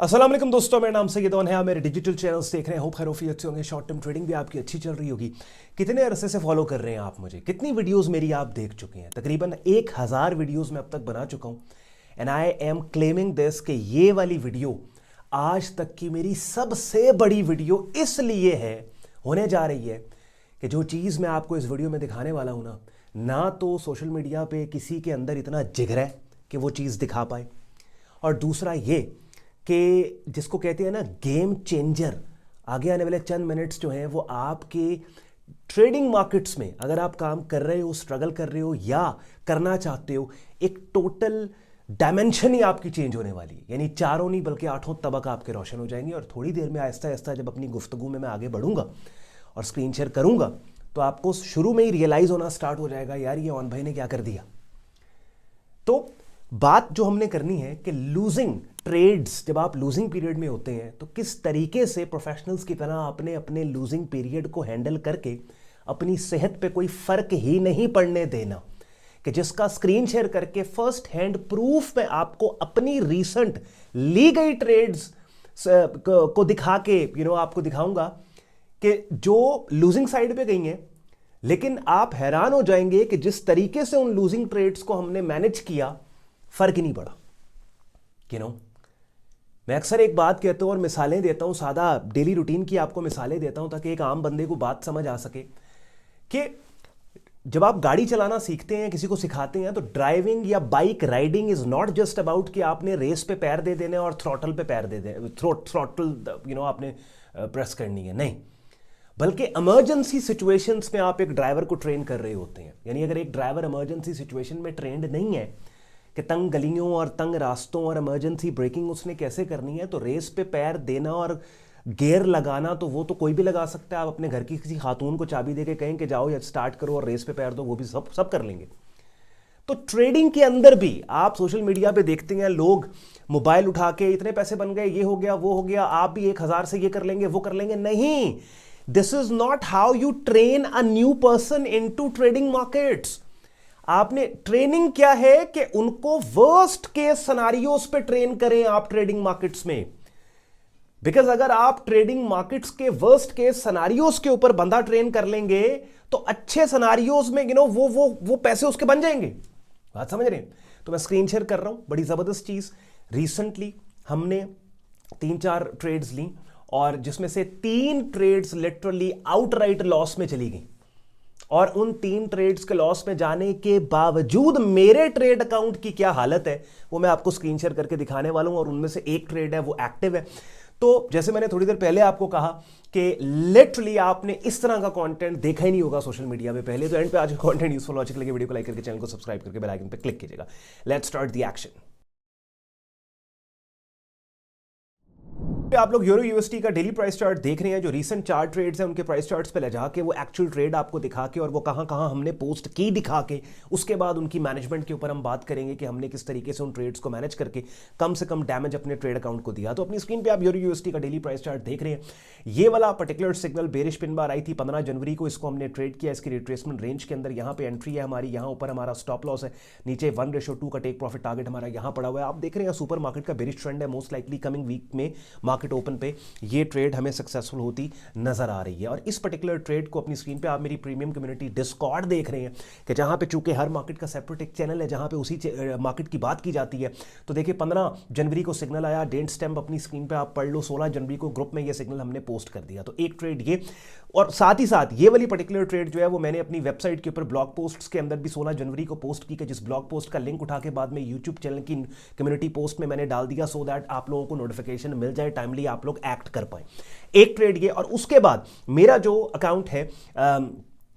अस्सलाम वालेकुम दोस्तों, मेरा नाम सैयद है। आप मेरे डिजिटल चैनल्स देख रहे हैं। होप खैर ऑफी अच्छे होंगे। शॉर्ट टर्म ट्रेडिंग भी आपकी अच्छी चल रही होगी। कितने अरसे से फॉलो कर रहे हैं आप मुझे? कितनी वीडियोस मेरी आप देख चुके हैं? तकरीबन 1000 वीडियोस मैं अब तक बना चुका हूँ। And I am claiming this कि ये वाली वीडियो आज तक की मेरी सबसे बड़ी वीडियो इसलिए है, होने जा रही है कि जो चीज़ मैं आपको इस वीडियो में दिखाने वाला हूँ ना तो सोशल मीडिया पे किसी के अंदर इतना जिगर है कि वो चीज़ दिखा पाए, और दूसरा ये कि जिसको कहते हैं ना गेम चेंजर, आगे आने वाले चंद मिनट्स जो हैं वो आपके ट्रेडिंग मार्केट्स में अगर आप काम कर रहे हो, स्ट्रगल कर रहे हो या करना चाहते हो, एक टोटल डायमेंशन ही आपकी चेंज होने वाली है। यानी चारों नहीं बल्कि 8 तबक आपके रोशन हो जाएंगे। और थोड़ी देर में आहिस्ता आहिस्ता जब अपनी गुफ्तगू में मैं आगे बढ़ूंगा और स्क्रीन शेयर करूंगा तो आपको शुरू में ही रियलाइज होना स्टार्ट हो जाएगा, यार ये ऑन भाई ने क्या कर दिया। तो बात जो हमने करनी है कि लूजिंग ट्रेड्स, जब आप लूजिंग पीरियड में होते हैं तो किस तरीके से प्रोफेशनल्स की तरह अपने अपने लूजिंग पीरियड को हैंडल करके अपनी सेहत पे कोई फर्क ही नहीं पड़ने देना, कि जिसका स्क्रीन शेयर करके फर्स्ट हैंड प्रूफ में आपको अपनी रीसेंट ली गई ट्रेड्स को दिखा के आपको दिखाऊंगा कि जो लूजिंग साइड पे गई हैं, लेकिन आप हैरान हो जाएंगे कि जिस तरीके से उन लूजिंग ट्रेड्स को हमने मैनेज किया फर्क ही नहीं पड़ा। मैं अक्सर एक बात कहता हूं और मिसालें देता हूं, सादा डेली रूटीन की आपको मिसालें देता हूं ताकि एक आम बंदे को बात समझ आ सके कि जब आप गाड़ी चलाना सीखते हैं, किसी को सिखाते हैं, तो ड्राइविंग या bike riding is not just about कि आपने रेस पे पैर दे देने और थ्रॉटल पे पैर दे देने, थ्रॉटल आपने प्रेस करनी है, नहीं, बल्कि इमरजेंसी सिचुएशंस में आप एक ड्राइवर को ट्रेन कर रहे होते हैं। यानी अगर एक ड्राइवर इमरजेंसी सिचुएशन में ट्रेंड नहीं है कि तंग गलियों और तंग रास्तों और इमरजेंसी ब्रेकिंग उसने कैसे करनी है, तो रेस पे पैर देना और गियर लगाना तो वो तो कोई भी लगा सकता है। आप अपने घर की किसी खातून को चाबी दे के कहें कि जाओ या स्टार्ट करो और रेस पे पैर दो, वो भी सब कर लेंगे। तो ट्रेडिंग के अंदर भी आप सोशल मीडिया पे देखते हैं लोग मोबाइल उठा के इतने पैसे बन गए, ये हो गया वो हो गया, आप भी 1000 से ये कर लेंगे वो कर लेंगे। नहीं, this is not how you train a new person into trading markets. आपने ट्रेनिंग क्या है कि उनको वर्स्ट केस सिनेरियोस पे ट्रेन करें आप ट्रेडिंग मार्केट्स में। बिकॉज अगर आप ट्रेडिंग मार्केट्स के वर्स्ट केस सिनेरियोस के ऊपर बंदा ट्रेन कर लेंगे तो अच्छे सिनेरियोस में वो पैसे उसके बन जाएंगे। बात समझ रहे हैं? तो मैं स्क्रीन शेयर कर रहा हूं, बड़ी जबरदस्त चीज। रिसेंटली हमने 3-4 ट्रेड्स ली और जिसमें से 3 ट्रेड्स लिटरली आउटराइट लॉस में चली गई, और उन 3 ट्रेड्स के लॉस में जाने के बावजूद मेरे ट्रेड अकाउंट की क्या हालत है वो मैं आपको स्क्रीन शेयर करके दिखाने वाला हूं। और उनमें से एक ट्रेड है वो एक्टिव है। तो जैसे मैंने थोड़ी देर पहले आपको कहा कि लिटरली आपने इस तरह का कंटेंट देखा ही नहीं होगा सोशल मीडिया पे पहले। तो एंड पे आज का कंटेंट यूजफुल लॉजिक लगे, वीडियो को लाइक करके चैनल को सब्सक्राइब करके बेल आइकन पे क्लिक कीजिएगा। Let's start the action. आप लोग यूरो यूएसटी का डेली प्राइस चार्ट देख रहे हैं। जो रीसेंट 4 ट्रेड्स हैं उनके प्राइस चार्ट्स पे ले जाके वो एक्चुअल ट्रेड आपको दिखा के और वो कहां कहां हमने पोस्ट की दिखा के उसके बाद उनकी मैनेजमेंट के ऊपर हम बात करेंगे कि हमने किस तरीके से उन ट्रेड्स को मैनेज करके कम से कम डैमेज अपने ट्रेड अकाउंट को दिया। तो अपनी स्क्रीन पे आप यूरो यूएसटी का डेली प्राइस चार्ट देख रहे हैं। ये वाला particular signal bearish pin bar आई थी 15 जनवरी को, इसको हमने ट्रेड किया। इसकी रिट्रेसमेंट रेंज के अंदर यहाँ पे एंट्री है हमारी, यहाँ ऊपर हमारा स्टॉप लॉस है, नीचे 1:2 का टेक प्रॉफिट टारगेट हमारा यहाँ पड़ा हुआ है। आप देख रहे हैं सुपर मार्केट का बेरिश ट्रेंड है। मोस्ट लाइकली कमिंग वीक में मार्केट ओपन पे ये ट्रेड हमें सक्सेसफुल होती नजर आ रही है। और इस पर्टिकुलर ट्रेड को अपनी स्क्रीन पे आप मेरी प्रीमियम कम्युनिटी डिस्कॉर्ड देख रहे हैं कि जहां पे चूंकि हर मार्केट का सेपरेट एक चैनल है जहां पे उसी मार्केट की बात की जाती है। तो देखिए 15 जनवरी को सिग्नल आया, डेट स्टैम्प अपनी स्क्रीन पे आप पढ़ लो। 16 जनवरी को ग्रुप में ये सिग्नल हमने पोस्ट कर दिया। तो एक ट्रेड ये, और साथ ही साथ ये वाली पर्टिकुलर ट्रेड जो है वो मैंने अपनी वेबसाइट के ऊपर ब्लॉग पोस्ट्स के अंदर भी 16 जनवरी को पोस्ट की, जिस ब्लॉग पोस्ट का लिंक उठा के बाद में यूट्यूब चैनल की कम्युनिटी पोस्ट में मैंने डाल दिया, सो दैट आप लोगों को नोटिफिकेशन मिल जाए, टाइमली आप लोग एक्ट कर पाए। एक ट्रेड ये, और उसके बाद मेरा जो अकाउंट है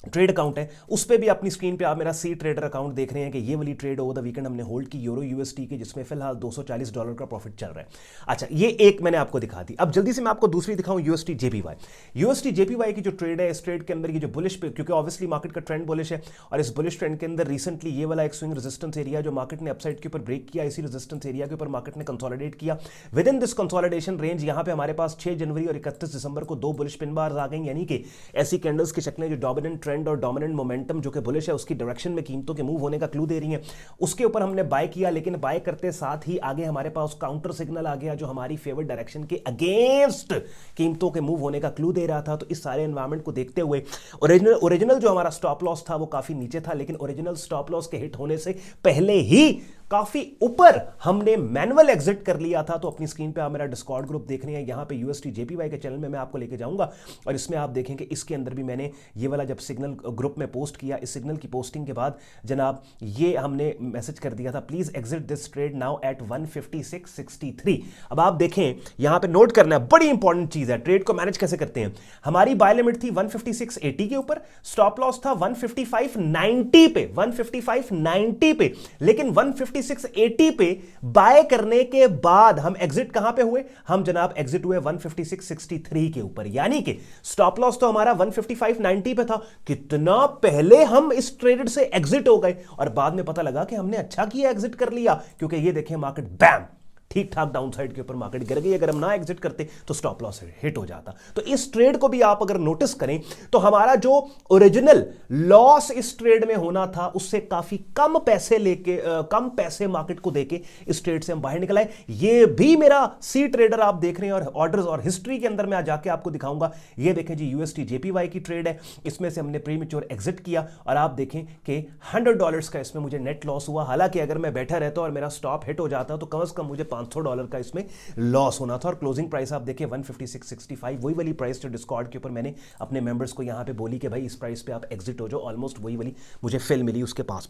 ट्रेड अकाउंट है उस पे भी अपनी स्क्रीन पे आप मेरा सी ट्रेडर अकाउंट देख रहे हैं कि ये वाली ट्रेड ओवर द वीकेंड हमने होल्ड की यूरो यूएसटी के, जिसमें फिलहाल $240 का प्रॉफिट चल रहा है। अच्छा, ये एक मैंने आपको दिखा दी। अब जल्दी से मैं आपको दूसरी दिखाऊं, यूएसटी जेपीवाई। यूएसटी जेपीवाई की जो ट्रेड है, इस ट्रेड के अंदर ये जो बुलिश पे, क्योंकि ऑब्वियसली मार्केट का ट्रेंड बुलिश है, और इस बुलिश ट्रेंड के अंदर रिसेंटली ये वाला एक स्विंग रेजिस्टेंस एरिया जो मार्केट ने अपसाइड के ऊपर ब्रेक किया, इसी रेजिस्टेंस एरिया के ऊपर मार्केट ने कंसोलिडेट किया। With in this consolidation range यहाँ पे हमारे पास 6 जनवरी और 31 दिसंबर को 2 बुलिश पिन बार्स आ गई, यानी कि ऐसी कैंडल्स की शक्लें जो डोमिनेंट ट्रेंड और डोमिनेंट मोमेंटम जो कि बुलिश है उसकी डायरेक्शन में कीमतों के मूव होने का क्लू दे रही हैं। उसके ऊपर हमने बाय किया, लेकिन बाय करते साथ ही आगे हमारे पास काउंटर सिग्नल आ गया जो हमारी फेवरेट डायरेक्शन के अगेंस्ट कीमतों के मूव होने का क्लू दे रहा था। तो इस सारे एनवायरमेंट को देखते हुए ओरिजिनल जो हमारा स्टॉप लॉस था वो काफी नीचे था, लेकिन ओरिजिनल स्टॉप लॉस के हिट होने से पहले ही काफी ऊपर हमने मैनुअल एग्जिट कर लिया था। तो अपनी स्क्रीन पे आप मेरा डिस्कॉर्ड ग्रुप देख रहे हैं, यहां पे यूएसटी जेपीवाई के चैनल में मैं आपको लेके जाऊंगा और इसमें आप देखेंगे इसके अंदर भी मैंने ये वाला जब सिग्नल ग्रुप में पोस्ट किया, इस सिग्नल की पोस्टिंग के बाद जनाब ये हमने मैसेज कर दिया था, please exit this trade now at 156.63। अब आप देखें यहां पे नोट करना है, बड़ी इंपॉर्टेंट चीज है, ट्रेड को मैनेज कैसे करते हैं। हमारी बाय लिमिट थी 156.80 के ऊपर, स्टॉप लॉस था 155.90 पे, 155.90 पे, लेकिन 156.80 पे बाय करने के बाद हम एग्जिट कहां पे हुए, हम जनाब एग्जिट हुए 156.63 के ऊपर, यानी कि स्टॉप लॉस तो हमारा 155.90 पे था। कितना पहले हम इस ट्रेड से एग्जिट हो गए और बाद में पता लगा कि हमने अच्छा किया एग्जिट कर लिया, क्योंकि ये देखें मार्केट बैम ठीक ठाक डाउन साइड के ऊपर मार्केट गिर गई। अगर हम ना एग्जिट करते तो स्टॉप लॉस हिट हो जाता। तो इस ट्रेड को भी आप अगर नोटिस करें तो हमारा जो ओरिजिनल लॉस इस ट्रेड में होना था उससे काफी कम पैसे लेके कम पैसे मार्केट को देके इस ट्रेड से हम बाहर निकल आए। ये भी मेरा सी ट्रेडर आप देख रहे हैं और ऑर्डर्स और हिस्ट्री के अंदर मैं जाके आपको दिखाऊंगा। ये देखें जी यूएसटी जेपीवाई की ट्रेड है, इसमें से हमने प्रीमेच्योर एग्जिट किया और आप देखें कि $100 का इसमें मुझे नेट लॉस हुआ। हालांकि अगर मैं बैठा रहता और मेरा स्टॉप हिट हो जाता तो कम से कम मुझे $500 का इसमें लॉस होना था। और क्लोजिंग प्राइस आप देखिए 156.65, वही वाली प्राइस जो डिस्कॉर्ड के ऊपर मैंने अपने मेंबर्स को यहां पे बोली कि भाई इस प्राइस पे आप एग्जिट हो जाओ, ऑलमोस्ट वही वाली मुझे फिल मिली उसके पास।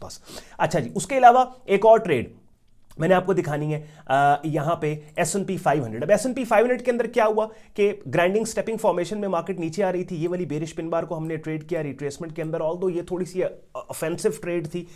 अच्छा जी, उसके अलावा एक और ट्रेड मैंने आपको दिखानी है यहां पे S&P 500। अब S&P 500 के अंदर क्या हुआ कि ग्राइंडिंग स्टेपिंग फॉर्मेशन में मार्केट नीचे आ रही थी, ये वाली बेरिश पिन बार को हमने ट्रेड किया रिट्रेसमेंट के अंदर। ऑल्दो ये थोड़ी सी ऑफेंसिव ट्रेड थी,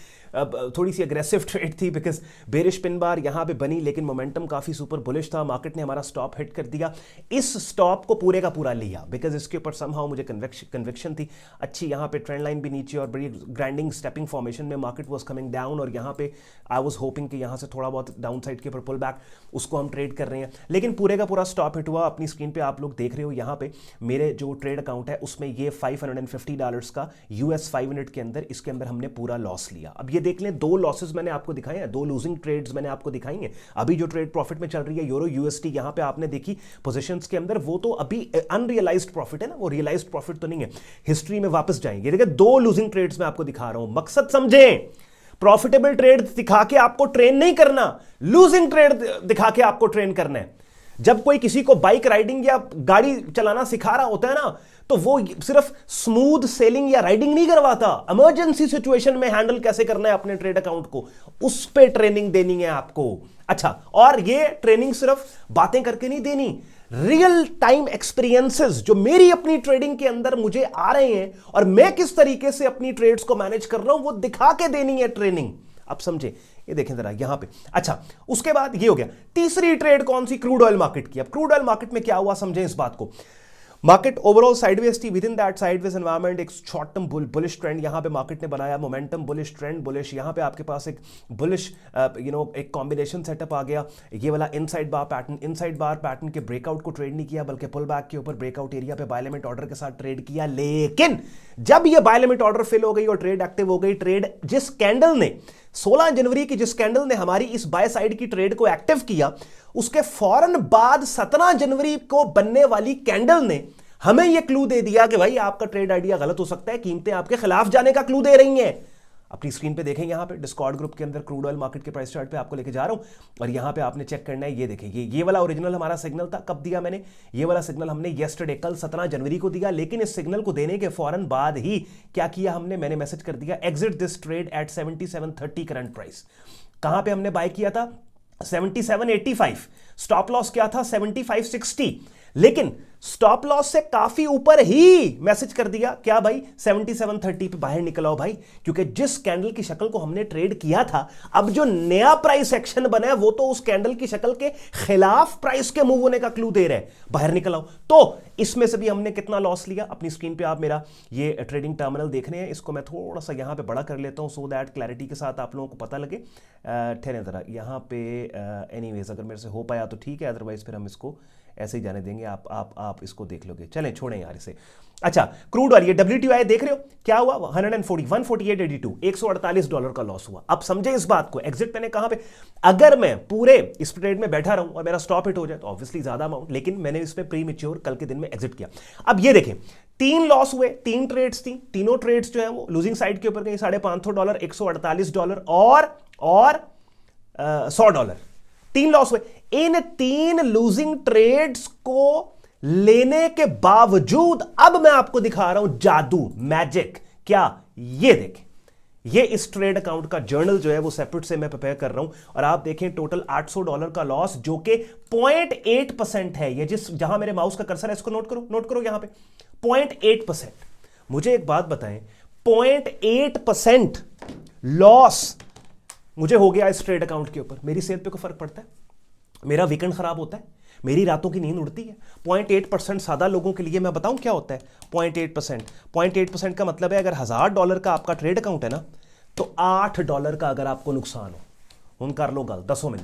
थोड़ी सी अग्रेसिव ट्रेड थी, बिकॉज बेरिश पिन बार यहां पे बनी लेकिन मोमेंटम काफी सुपर बुलिश था, मार्केट ने हमारा स्टॉप हिट कर दिया। इस स्टॉप को पूरे का पूरा लिया बिकॉज इसके ऊपर समहाउ मुझे कन्विक्शन थी अच्छी। यहां पे ट्रेंड लाइन भी नीचे और बड़ी ग्राइंडिंग स्टेपिंग फॉर्मेशन में मार्केट वाज कमिंग डाउन और यहां पे आई वाज होपिंग कि यहां से थोड़ा बहुत डाउन साइड के ऊपर पुल बैक, उसको हम ट्रेड कर रहे हैं, लेकिन पूरे का पूरा स्टॉप हिट हुआ। अपनी स्क्रीन पे आप लोग देख रहे हो यहां पे मेरे जो ट्रेड अकाउंट है उसमें ये $550 का US 500 के अंदर, इसके अंदर हमने पूरा लॉस लिया। अब ये देख लें, दो लॉसेस मैंने आपको दिखाए हैं, दो लूजिंग ट्रेड्स मैंने आपको दिखाई हैं। अभी जो ट्रेड प्रॉफिट में चल रही है यूरो यूएसटी, यहां पे आपने देखी पोजीशंस के अंदर, वो तो अभी अनरियलाइज्ड प्रॉफिट है ना, वो रियलाइज्ड प्रॉफिट तो नहीं है। हिस्ट्री में वापस जाएंगे, देखिए दो लूजिंग ट्रेड्स मैं आपको दिखा रहा हूं, मकसद समझें। प्रॉफिटेबल ट्रेड दिखा के आपको ट्रेन नहीं करना, लूजिंग ट्रेड दिखा के आपको ट्रेन करना है। जब कोई किसी को बाइक राइडिंग या गाड़ी चलाना सिखा रहा होता है ना, तो वो सिर्फ स्मूथ सेलिंग या राइडिंग नहीं करवाता, इमरजेंसी सिचुएशन में हैंडल कैसे करना है अपने ट्रेड अकाउंट को, उस पे ट्रेनिंग देनी है आपको। अच्छा, और ये ट्रेनिंग सिर्फ बातें करके नहीं देनी, रियल टाइम एक्सपीरियंसेस जो मेरी अपनी ट्रेडिंग के अंदर मुझे आ रहे हैं और मैं किस तरीके से अपनी ट्रेड्स को मैनेज कर रहा हूं, वो दिखा के देनी है ट्रेनिंग। आप समझे, ये देखें जरा यहां पे। अच्छा, उसके बाद ये हो गया। तीसरी ट्रेड कौन सी, क्रूड ऑयल मार्केट की। अब क्रूड ऑयल मार्केट में क्या हुआ समझें इस बात को। मार्केट ओवरऑल साइडवेज थी, with in that sideways environment एक शॉर्ट टर्म बुलिश ट्रेंड यहां पे मार्केट ने बनाया, मोमेंटम बुलिश, ट्रेंड बुलिश। यहां पे आपके पास एक बुलिश एक कॉम्बिनेशन सेटअप आ गया, ये वाला इनसाइड बार पैटर्न के ब्रेकआउट को ट्रेड नहीं किया, बल्कि पुल बैक के ऊपर ब्रेकआउट एरिया पे बाय लिमिट ऑर्डर के साथ ट्रेड किया। लेकिन जब ये बाय लिमिट ऑर्डर फिल हो गई और ट्रेड एक्टिव हो गई, ट्रेड जिस कैंडल ने 16 जनवरी की जिस कैंडल ने हमारी इस बाय साइड की ट्रेड को एक्टिव किया, उसके फौरन बाद 17 जनवरी को बनने वाली कैंडल ने हमें यह क्लू दे दिया कि भाई आपका ट्रेड आइडिया गलत हो सकता है, कीमतें आपके खिलाफ जाने का क्लू दे रही हैं। अपनी स्क्रीन पे देखें, यहां पे डिस्कॉर्ड ग्रुप के अंदर क्रूड ऑयल मार्केट के प्राइस चार्ट पे आपको लेके जा रहा हूं और यहां पे आपने चेक करना है। ये देखें, ये वाला ओरिजिनल हमारा सिग्नल था। कब दिया मैंने ये वाला सिग्नल? हमने येस्टरडे, कल 17 जनवरी को दिया। लेकिन इस सिग्नल को देने के फौरन बाद ही क्या किया मैंने मैसेज कर दिया, exit this trade at 77.30 current price. कहां पे हमने बाय किया था? 77.85। स्टॉप लॉस क्या था? 75.60। लेकिन स्टॉप लॉस से काफी ऊपर ही मैसेज कर दिया, क्या भाई? 77.30 पे बाहर निकल आओ भाई, क्योंकि जिस कैंडल की शक्ल को हमने ट्रेड किया था, अब जो नया प्राइस एक्शन बना है वो तो उस कैंडल की शक्ल के खिलाफ प्राइस के मूव होने का क्लू दे रहे हैं, बाहर निकल आओ। तो इसमें से भी हमने कितना लॉस लिया? अपनी स्क्रीन पे आप मेरा ये ट्रेडिंग टर्मिनल देख रहे हैं, इसको मैं थोड़ा सा यहां पे बड़ा कर लेता हूं सो दैट क्लैरिटी के साथ आप लोगों को पता लगे। ठहरे जरा यहां पे, एनीवेज अगर मेरे से हो पाया तो ठीक है, अदरवाइज फिर हम इसको ऐसे ही जाने देंगे। आप आप इसको देख लोगे। चलें छोड़ें यार इसे। अच्छा, क्रूड ऑयल, ये WTI देख रहे हो क्या हुआ, 148.82, $148 का लॉस हुआ। अब समझे इस बात को, एग्जिट मैंने कहां पे, अगर मैं पूरे इस ट्रेड में बैठा रहूं और मेरा स्टॉप हिट हो जाए तो ऑब्वियसली ज्यादा अमाउंट, लेकिन मैंने इस पे प्री मैच्योर कल के दिन में एग्जिट किया। अब ये देखें, 3 लॉस हुए, 3 ट्रेड्स थी, तीनों ट्रेड्स जो है वो लूजिंग साइड के ऊपर गई, $550, $148 और $100, 3 लॉस हुए। इन 3 लूजिंग ट्रेड्स को लेने के बावजूद अब मैं आपको दिखा रहा हूं जादू, मैजिक। क्या? ये देखें, ये इस ट्रेड अकाउंट का जर्नल जो है वो सेपरेट से मैं प्रिपेयर कर रहा हूं, और आप देखें टोटल $800 का लॉस, जो कि 0.8% है। ये जहां मेरे माउस का कर्सर है इसको नोट करो यहां पे 0.8%। मुझे एक बात बताएं, 0.8% लॉस मुझे हो गया इस ट्रेड अकाउंट के ऊपर, मेरी सेहत पे कोई फर्क पड़ता है? मेरा वीकेंड खराब होता है? मेरी रातों की नींद उड़ती है? 0.8% सादा लोगों के लिए मैं बताऊं क्या होता है 0.8%? का मतलब है अगर $1000 का आपका ट्रेड अकाउंट है ना, तो $8 का अगर आपको नुकसान हो, उन कर लो गल, दसों में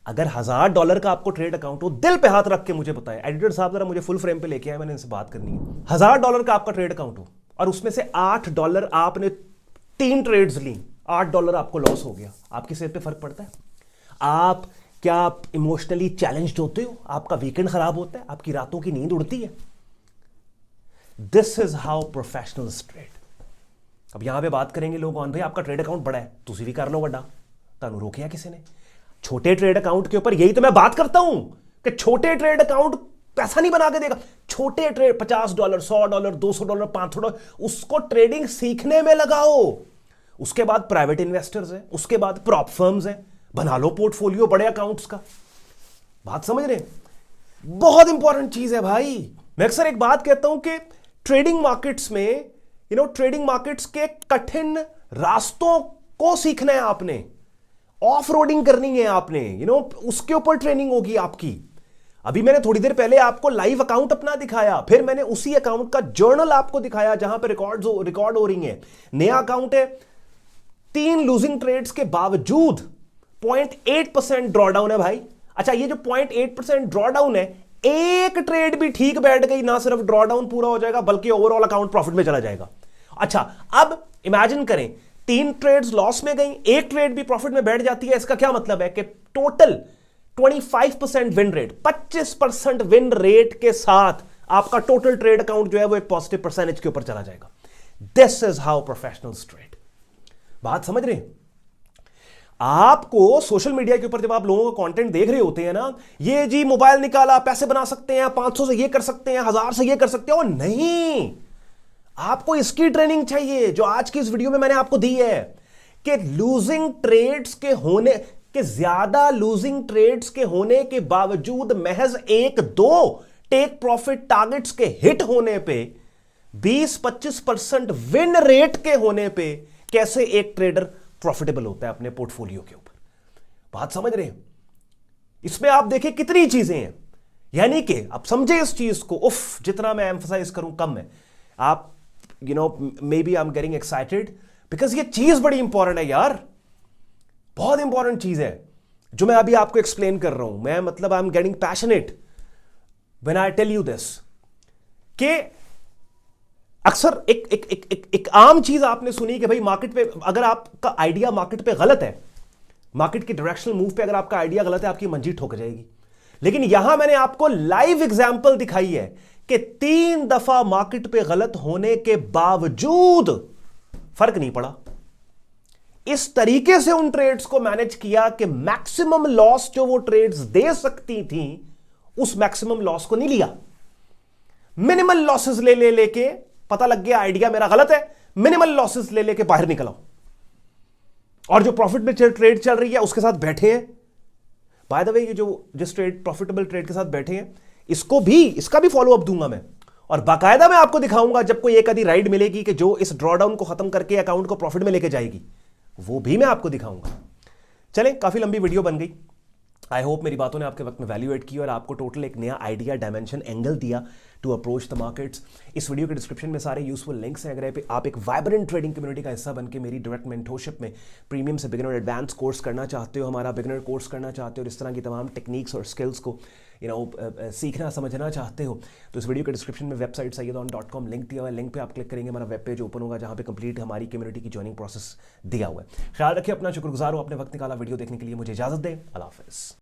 अगर $1000 का आपको ट्रेड अकाउंट हो, दिल पे हाथ रख के मुझे बताएं, एडिटर साहब जरा मुझे फुल फ्रेम पे लेके आए, मैंने इनसे बात करनी है। $1000 का आपका ट्रेड अकाउंट हो और उसमें से $8 आपने 3 ट्रेड्स ली, $8 आपको लॉस हो गया, आपकी सेहत पे फर्क पड़ता है? क्या आप इमोशनली चैलेंज्ड होते हो? आपका वीकेंड खराब होता है? आपकी रातों की नींद उड़ती है? This is how professionals trade. अब यहां पे बात करेंगे लोग, कौन भाई आपका ट्रेड अकाउंट बड़ा है, तुसी भी कर लो वड्डा, तानू रोकिया किसी ने? छोटे ट्रेड अकाउंट के ऊपर यही तो मैं बात करता हूं कि छोटे ट्रेड अकाउंट पैसा नहीं बना के देगा। छोटे ट्रेड $50, $100, $200, $500, उसको ट्रेडिंग सीखने में लगाओ। उसके बाद प्राइवेट इन्वेस्टर्स हैं, उसके बाद प्रॉप फर्म्स हैं, बना लो पोर्टफोलियो बड़े अकाउंट्स का। बात समझ रहे हैं? बहुत इंपॉर्टेंट चीज है भाई। मैं अक्सर एक बात कहता हूं कि ट्रेडिंग मार्केट्स में ट्रेडिंग मार्केट्स के कठिन रास्तों को सीखना है आपने, ऑफ रोडिंग करनी है आपने, उसके ऊपर ट्रेनिंग होगी आपकी। अभी मैंने थोड़ी देर पहले आपको लाइव अकाउंट अपना दिखाया, फिर मैंने उसी अकाउंट का जर्नल आपको दिखाया जहां पे रिकॉर्ड हो रही है। नया अकाउंट है, 3 लूजिंग ट्रेड्स के बावजूद 0.8% ड्रॉडाउन है भाई। अच्छा, ये जो 0.8% ड्रॉडाउन है, एक ट्रेड भी ठीक बैठ गई ना, सिर्फ ड्रॉडाउन पूरा हो जाएगा बल्कि ओवरऑल अकाउंट प्रॉफिट में चला जाएगा। अच्छा, अब इमेजिन करें 3 ट्रेड्स लॉस में गई, एक ट्रेड भी प्रॉफिट में बैठ जाती है, इसका क्या मतलब है कि total 25% win rate, 25% win rate के साथ आपका टोटल ट्रेड अकाउंट जो है वो एक पॉजिटिव परसेंटेज के ऊपर चला जाएगा। This is how professionals trade. बात समझ रहे हैं? आपको सोशल मीडिया के ऊपर जब आप लोगों का कंटेंट देख रहे होते हैं ना, ये जी मोबाइल निकाला, पैसे बना सकते हैं, 500 से ये कर सकते हैं, 1000 से ये कर सकते हो, नहीं। आपको इसकी ट्रेनिंग चाहिए जो आज की इस वीडियो में मैंने आपको दी है, कि लूजिंग ट्रेड्स के होने के ज्यादा लूजिंग ट्रेड्स के होने के बावजूद महज 1-2 टेक प्रॉफिट टारगेट्स के हिट होने पे, 20-25% विन रेट के होने पे कैसे एक ट्रेडर प्रॉफिटेबल होता है अपने पोर्टफोलियो के ऊपर। बात समझ रहे हैं? इसमें आप देखें कितनी चीजें हैं, यानी कि आप समझे इस चीज को। उफ, जितना मैं एम्फसाइज करूं कम है। आप maybe I am getting excited because ये चीज बड़ी इंपॉर्टेंट है यार, बहुत इंपॉर्टेंट चीज है जो मैं अभी आपको एक्सप्लेन कर रहा हूं। मैं मतलब I am getting passionate when I tell you this, कि अक्सर एक आम चीज आपने सुनी कि भाई मार्केट पे अगर आपका आइडिया मार्केट पे गलत है, मार्केट की डायरेक्शनल मूव पे अगर आपका आइडिया गलत है, आपकी मंजी ठोक जाएगी। लेकिन यहां मैंने आपको लाइव एग्जांपल दिखाई है कि 3 दफा मार्केट पे गलत होने के बावजूद फर्क नहीं पड़ा। इस तरीके से उन ट्रेड्स को मैनेज किया कि मैक्सिमम लॉस जो वो ट्रेड्स दे सकती थी, उस मैक्सिमम लॉस को नहीं लिया। मिनिमल लॉसेस लेके पता लग गया आइडिया मेरा गलत है, मिनिमल लॉसेस लेके बाहर निकल आओ, और जो प्रॉफिट में ट्रेड चल रही है उसके साथ बैठे हैं। बाय द वे, ये जो जिस ट्रेड प्रॉफिटेबल ट्रेड के साथ बैठे हैं, इसका भी फॉलो अप दूंगा मैं, और बाकायदा मैं आपको दिखाऊंगा जब कोई एक आधी राइड मिलेगी कि जो इस ड्रॉडाउन को खत्म करके अकाउंट को प्रॉफिट में लेके जाएगी, वो भी मैं आपको दिखाऊंगा। चलें, काफी लंबी वीडियो बन गई। आई होप मेरी बातों ने आपके वक्त में वैल्यू एड की और आपको टोटल एक नया आइडिया, डायमेंशन, एंगल दिया टू अप्रोच द मार्केट्स। इस वीडियो के डिस्क्रिप्शन में सारे यूजफुल लिंक्स हैं। अगर आप एक वाइब्रेंट ट्रेडिंग कम्युनिटी का हिस्सा बनकर मेरी डायरेक्ट मेंटोरशिप में प्रीमियम से बिगिनर एडवांस कोर्स करना चाहते हो, हमारा बिगिनर कोर्स करना चाहते हो, और इस तरह की तमाम टेक्निक्स और स्किल्स को सीखना समझना चाहते हो तो इस वीडियो के डिस्क्रिप्शन में वेबसाइट sayyedon.com लिंक दिया हुआ है। लिंक पे आप क्लिक करेंगे, हमारा वेब पेज ओपन होगा जहाँ पे कंप्लीट हमारी कम्युनिटी की ज्वाइनिंग प्रोसेस दिया हुआ है। ख्याल रखिए अपना, शुक्रगुजार हो, अपने वक्त निकाला वीडियो देखने के लिए। मुझे इजाजत दें, अल्लाह हाफिज़।